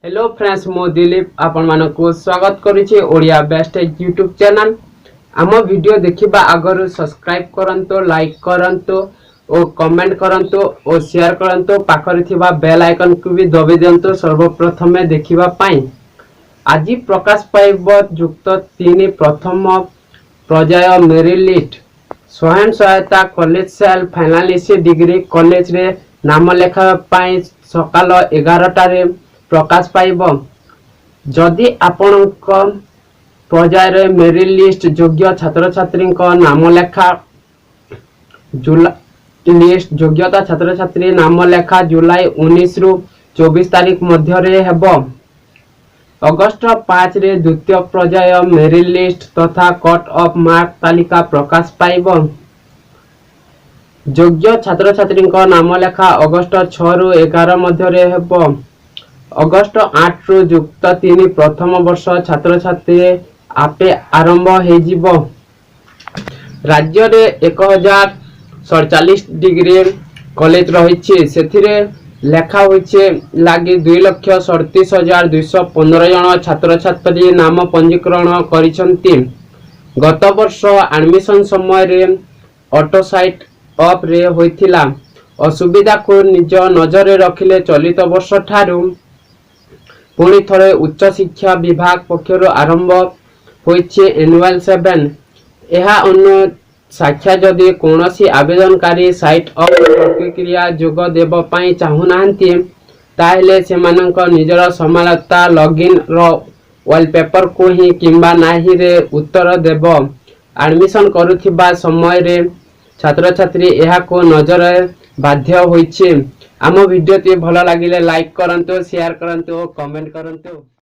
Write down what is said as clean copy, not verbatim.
Hello friends मो दिलीप आपण मानकु स्वागत करूची ओडिया बेस्ट यूट्यूब चैनल। आम वीडियो देखिबा आगरु सब्सक्राइब करंतो, लाइक करंतो और कमेंट करंतो और शेयर करंतो। पाखरे थिबा बेल आइकन को भी दबे दियंतो सर्वप्रथम देखिबा पाई। आज प्रकाश पाइब युक्त 3 प्रथम पर्याय मेरिट स्वयं सहायता college cell finalist degree college रे नाम लेखा पाई सकाल 11 प्रकाश पाइब। जदि आपणक पर्याय मेरिट लिस्ट योग्य छात्र छात्री नाम लेखा लिस्ट योग्यता छात्र छात्री नाम लेखा जुलाई 19 रु 24 तारीख मध्य हेबो। अगस्त 5 रे द्वितीय पर्याय मेरिट लिस्ट तथा कट ऑफ मार्क तालिका प्रकाश पाइब। योग्य छात्र छात्री नाम लेखा अगस्त 6 रु 11 मध्य हेबो। अगस्त 8 रु युक्त 3 प्रथम वर्ष छात्र छात्री आपे आरंभ हो जिवो। राज्य रे 1047 डिग्री कॉलेज रही सेथिरे लेखा होइछे लागि 2,37,215 जन छात्र छात्री नाम पंजीकरण करिसंती। गत वर्ष एडमिशन समय रे ऑटो साइट अप रे होइथिला। असुविधा को निज नजर रे रखिले चलित वर्ष ठारू पुणी थरे उच्च शिक्षा विभाग पक्षर आरंभ होइछे एनुअल 7। एहा अन्य साक्षा जदि कोनोसी आवेदनकारी साइट अप प्रक्रिया जोग देव पई चाहू नाहंती ताहेले सेमानक निजर समालता लॉगिन रो वॉलपेपर को ही किंबा नाही रे उत्तर देव। एडमिशन करुथिबा समय रे छात्र छात्री एहा को नजर बाध्य होइछे। आम वीडियो ती भल लागिले लाइक करंतो, शेयर करंतो, कमेंट करंतो।